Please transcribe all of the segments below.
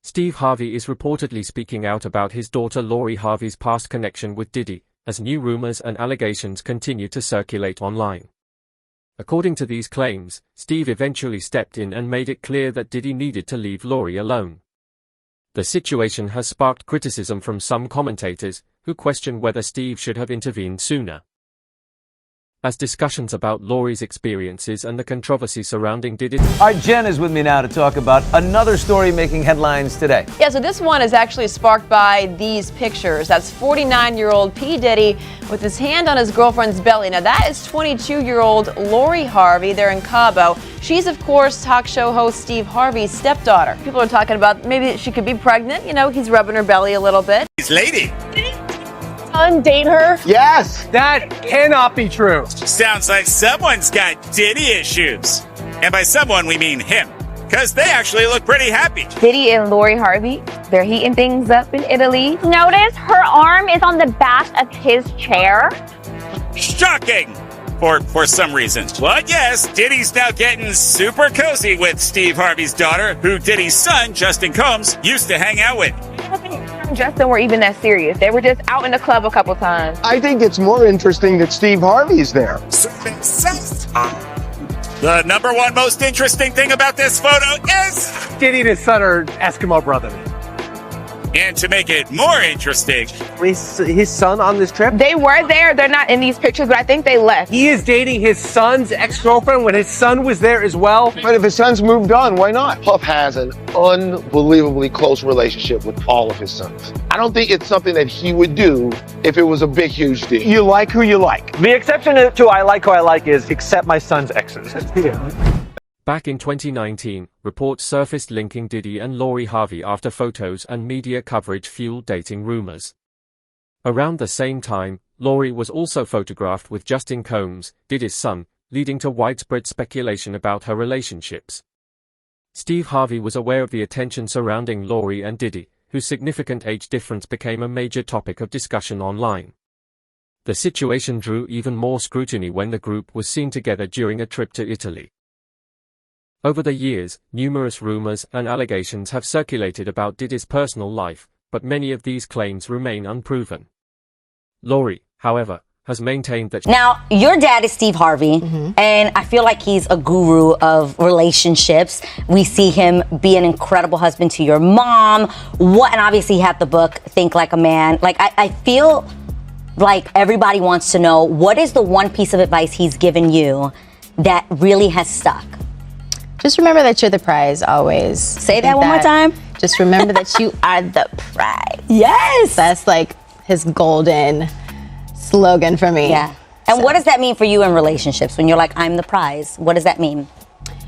Steve Harvey is reportedly speaking out about his daughter Lori Harvey's past connection with Diddy, as new rumors and allegations continue to circulate online. According to these claims, Steve eventually stepped in and made it clear that Diddy needed to leave Lori alone. The situation has sparked criticism from some commentators, who question whether Steve should have intervened sooner. As discussions about Lori's experiences and the controversy surrounding Diddy. All right, Jen is with me now to talk about another story making headlines today. Yeah, so this one is actually sparked by these pictures. That's 49-year-old P. Diddy with his hand on his girlfriend's belly. Now that is 22-year-old Lori Harvey. They're in Cabo. She's, of course, talk show host Steve Harvey's stepdaughter. People are talking about maybe she could be pregnant. You know, he's rubbing her belly a little bit. He's lady. Undate her? Yes, that cannot be true. Sounds like someone's got Diddy issues. And by someone, we mean him. Because they actually look pretty happy. Diddy and Lori Harvey, they're heating things up in Italy. Notice her arm is on the back of his chair. Shocking! For some reason. But yes, Diddy's now getting super cozy with Steve Harvey's daughter, who Diddy's son, Justin Combs, used to hang out with. Justin were even that serious. They were just out in the club a couple times. I think it's more interesting that Steve Harvey's there. The number one most interesting thing about this photo is... Diddy and his son are Eskimo brothers. And to make it more interesting... His son on this trip? They were there. They're not in these pictures, but I think they left. He is dating his son's ex-girlfriend when his son was there as well. But if his son's moved on, why not? Puff has an unbelievably close relationship with all of his sons. I don't think it's something that he would do if it was a big, huge deal. You like who you like. The exception to I like who I like is accept my son's exes. Back in 2019, reports surfaced linking Diddy and Lori Harvey after photos and media coverage fueled dating rumors. Around the same time, Lori was also photographed with Justin Combs, Diddy's son, leading to widespread speculation about her relationships. Steve Harvey was aware of the attention surrounding Lori and Diddy, whose significant age difference became a major topic of discussion online. The situation drew even more scrutiny when the group was seen together during a trip to Italy. Over the years, numerous rumors and allegations have circulated about Diddy's personal life, but many of these claims remain unproven. Lori, however, has maintained that... Now, your dad is Steve Harvey, and I feel like he's a guru of relationships. We see him be an incredible husband to your mom. And obviously he had the book, Think Like a Man. Like, I feel like everybody wants to know, what is the one piece of advice he's given you that really has stuck? Just remember that you're the prize always. Say that one more time. Just remember that you are the prize. Yes. That's like his golden slogan for me. Yeah. And what does that mean for you in relationships when you're like, I'm the prize? What does that mean?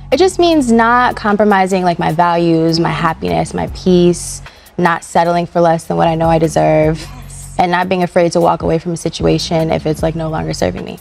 It just means not compromising like my values, my happiness, my peace, not settling for less than what I know I deserve, and not being afraid to walk away from a situation if it's like no longer serving me.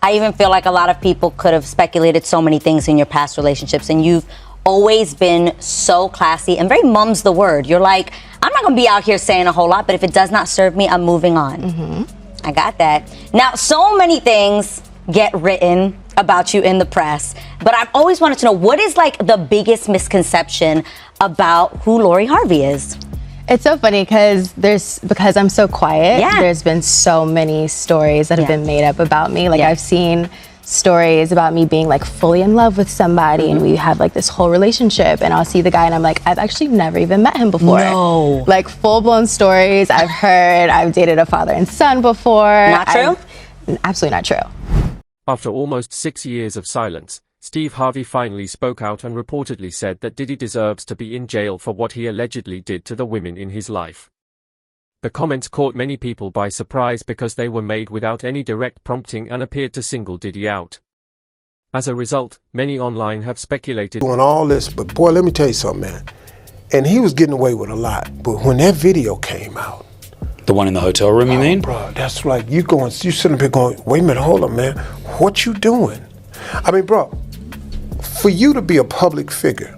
I even feel like a lot of people could have speculated so many things in your past relationships, and you've always been so classy and very mum's the word. You're like, I'm not gonna be out here saying a whole lot, but if it does not serve me, I'm moving on. I got that. Now, so many things get written about you in the press, but I've always wanted to know, what is like the biggest misconception about who Lori Harvey is? It's so funny because I'm so quiet, Yeah. there's been so many stories that have been made up about me. Like I've seen stories about me being like fully in love with somebody and we have like this whole relationship, and I'll see the guy and I'm like, I've actually never even met him before. No. Like full-blown stories I've heard. I've dated a father and son before. Not true? Absolutely not true. After almost 6 years of silence, Steve Harvey finally spoke out and reportedly said that Diddy deserves to be in jail for what he allegedly did to the women in his life. The comments caught many people by surprise because they were made without any direct prompting and appeared to single Diddy out. As a result, many online have speculated... Doing all this, but boy, let me tell you something, man. And he was getting away with a lot, but when that video came out... The one in the hotel room, you mean? Bro, that's like you sitting there going, wait a minute, hold up, man. What you doing? I mean, bro, for you to be a public figure,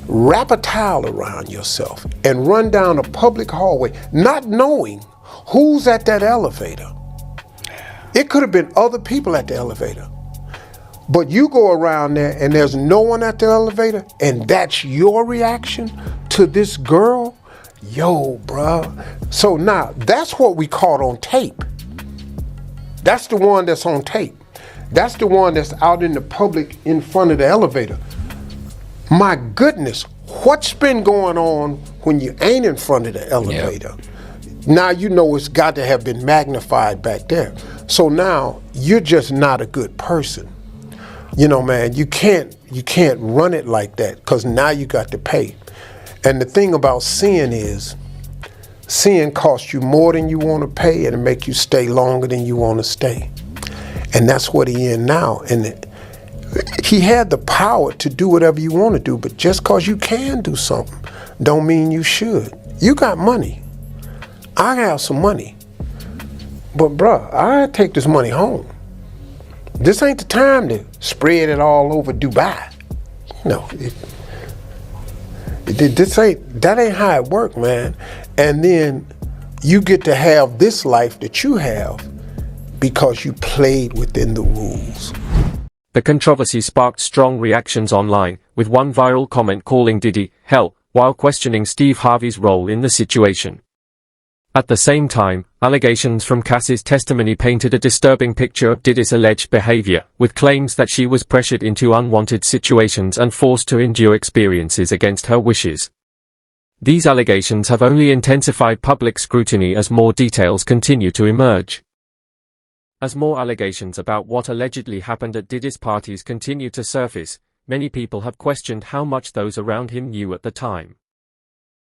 wrap a towel around yourself and run down a public hallway, not knowing who's at that elevator. It could have been other people at the elevator. But you go around there and there's no one at the elevator and that's your reaction? to this girl, yo, bruh. So now, that's what we caught on tape. That's the one that's on tape. That's the one that's out in the public in front of the elevator. My goodness, what's been going on when you ain't in front of the elevator? Yep. Now you know it's got to have been magnified back there. So now you're just not a good person. You know, man, you can't run it like that, because now you got to pay. And the thing about sin is, sin costs you more than you want to pay, and it make you stay longer than you want to stay. And that's what he in now. And he had the power to do whatever you want to do, but just because you can do something don't mean you should. You got money. I have some money. But bruh, I take this money home. This ain't the time to spread it all over Dubai. No, that ain't how it work, man. And then you get to have this life that you have because you played within the rules. The controversy sparked strong reactions online, with one viral comment calling Diddy hell, while questioning Steve Harvey's role in the situation. At the same time, allegations from Cass's testimony painted a disturbing picture of Diddy's alleged behavior, with claims that she was pressured into unwanted situations and forced to endure experiences against her wishes. These allegations have only intensified public scrutiny as more details continue to emerge. As more allegations about what allegedly happened at Diddy's parties continue to surface, many people have questioned how much those around him knew at the time.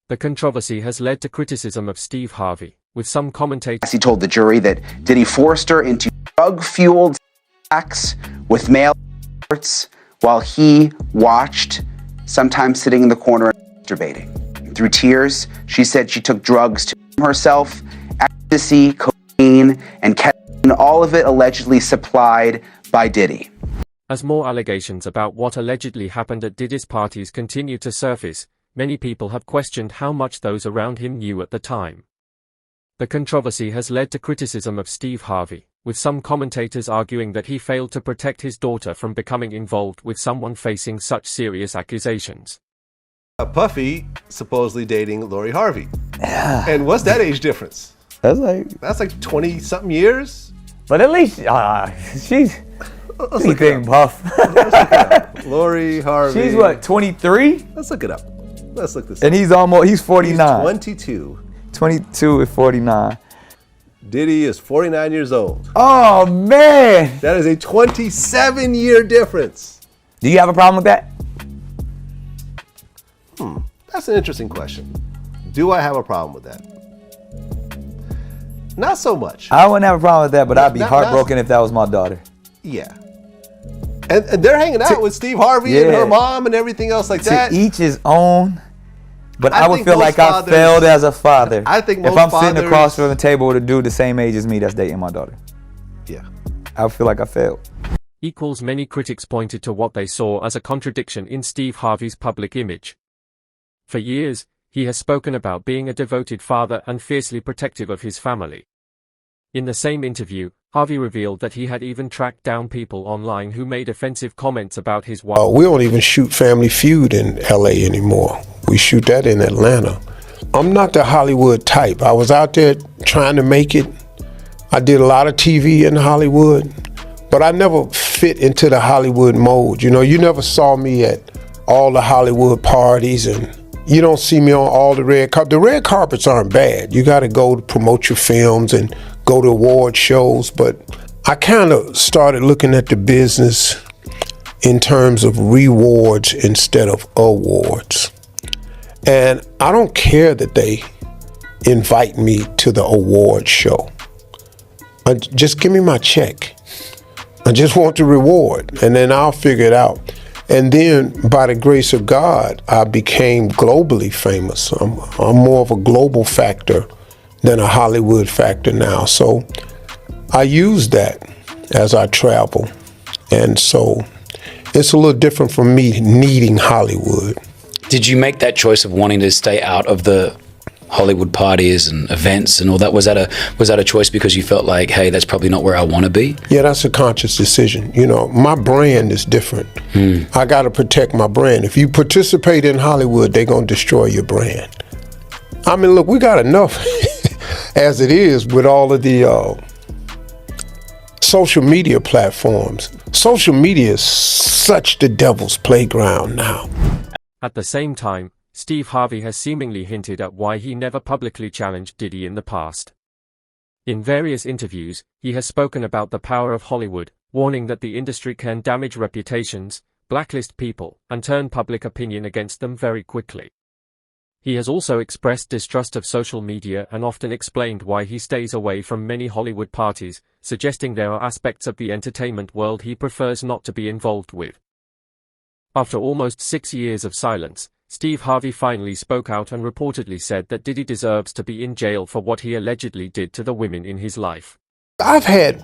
The controversy has led to criticism of Steve Harvey, with some commentators. He told the jury that Diddy forced her into drug-fueled acts with male escorts while he watched, sometimes sitting in the corner and masturbating. Through tears, she said she took drugs to herself, ecstasy, cocaine, and ketamine, all of it allegedly supplied by Diddy. As more allegations about what allegedly happened at Diddy's parties continue to surface, many people have questioned how much those around him knew at the time. The controversy has led to criticism of Steve Harvey, with some commentators arguing that he failed to protect his daughter from becoming involved with someone facing such serious accusations. Puffy supposedly dating Lori Harvey. Yeah. And what's that age difference? That's like 20-something years? But at least she's anything Puff. Lori Harvey. She's what, 23? Let's look it up. Let's look this up. And he's 49. He's 22. 22 and 49. Diddy is 49 years old. Oh, man. That is a 27-year difference. Do you have a problem with that? That's an interesting question. Do I have a problem with that? Not so much. I wouldn't have a problem with that, but I'd be heartbroken if that was my daughter. Yeah. And they're hanging out with Steve Harvey and her mom and everything else like that. To each his own. But I would feel like I failed as a father. I think most if I'm sitting across from the table with a dude the same age as me that's dating my daughter. Yeah. I would feel like I failed. Many critics pointed to what they saw as a contradiction in Steve Harvey's public image. For years, he has spoken about being a devoted father and fiercely protective of his family. In the same interview, Harvey revealed that he had even tracked down people online who made offensive comments about his wife. We don't even shoot Family Feud in LA anymore. We shoot that in Atlanta. I'm not the Hollywood type. I was out there trying to make it. I did a lot of TV in Hollywood, but I never fit into the Hollywood mode. You know, you never saw me at all the Hollywood parties, and you don't see me on all the red carpets. The red carpets aren't bad. You got to go to promote your films and go to award shows, but I kind of started looking at the business in terms of rewards instead of awards. And I don't care that they invite me to the award show. Just give me my check. I just want the reward, and then I'll figure it out. And then, by the grace of God, I became globally famous. I'm more of a global factor than a Hollywood factor now. So I use that as I travel. And so it's a little different from me needing Hollywood. Did you make that choice of wanting to stay out of the Hollywood parties and events and all that? Was that a choice because you felt like, hey, that's probably not where I want to be? Yeah, that's a conscious decision. You know, my brand is different. I got to protect my brand. If you participate in Hollywood, they're going to destroy your brand. I mean, look, we got enough as it is with all of the social media platforms. Social media is such the devil's playground now. At the same time, Steve Harvey has seemingly hinted at why he never publicly challenged Diddy in the past. In various interviews, he has spoken about the power of Hollywood, warning that the industry can damage reputations, blacklist people, and turn public opinion against them very quickly. He has also expressed distrust of social media and often explained why he stays away from many Hollywood parties, suggesting there are aspects of the entertainment world he prefers not to be involved with. After almost 6 years of silence, Steve Harvey finally spoke out and reportedly said that Diddy deserves to be in jail for what he allegedly did to the women in his life. I've had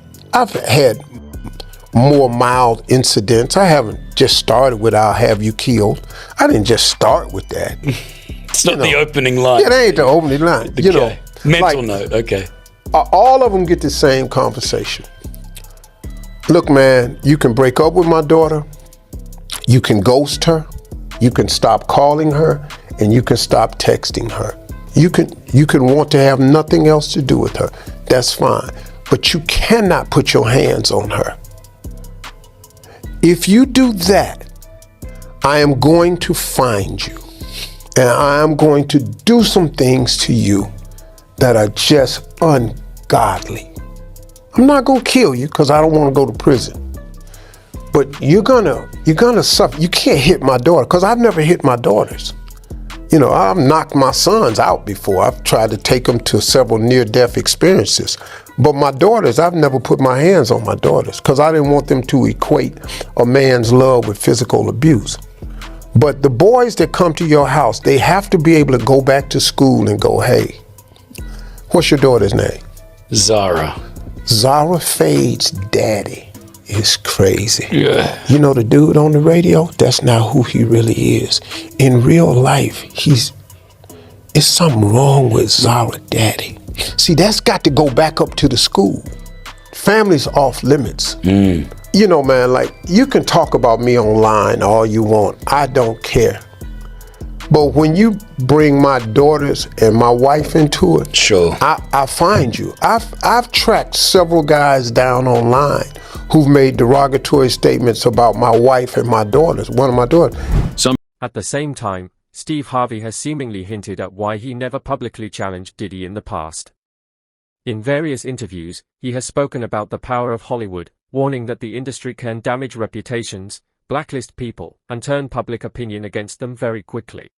more mild incidents. I haven't just started with "I'll have you killed." I didn't just start with that. It's not the opening line. Yeah, that ain't the opening line. Okay. You know, mental note. Okay. All of them get the same conversation. Look, man, you can break up with my daughter. You can ghost her. You can stop calling her, and you can stop texting her. You can want to have nothing else to do with her. That's fine. But you cannot put your hands on her. If you do that, I am going to find you. And I am going to do some things to you that are just ungodly. I'm not going to kill you because I don't want to go to prison. But you're gonna suffer. You can't hit my daughter, because I've never hit my daughters. You know, I've knocked my sons out before. I've tried to take them to several near-death experiences. But my daughters, I've never put my hands on my daughters, because I didn't want them to equate a man's love with physical abuse. But the boys that come to your house, they have to be able to go back to school and go, hey, what's your daughter's name? Zara. Zara Fade's daddy is crazy. Yeah. You know the dude on the radio? That's not who he really is. In real life, it's something wrong with Zara daddy. See, that's got to go back up to the school. Family's off limits. You know, man, like, you can talk about me online all you want. I don't care. But when you bring my daughters and my wife into it, sure, I find you. I've tracked several guys down online who've made derogatory statements about my wife and my daughters, one of my daughters. At the same time, Steve Harvey has seemingly hinted at why he never publicly challenged Diddy in the past. In various interviews, he has spoken about the power of Hollywood, warning that the industry can damage reputations, blacklist people, and turn public opinion against them very quickly.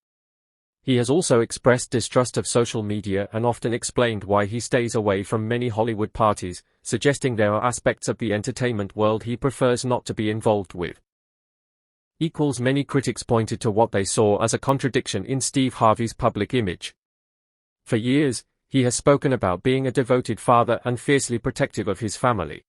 He has also expressed distrust of social media and often explained why he stays away from many Hollywood parties, suggesting there are aspects of the entertainment world he prefers not to be involved with. Many critics pointed to what they saw as a contradiction in Steve Harvey's public image. For years, he has spoken about being a devoted father and fiercely protective of his family.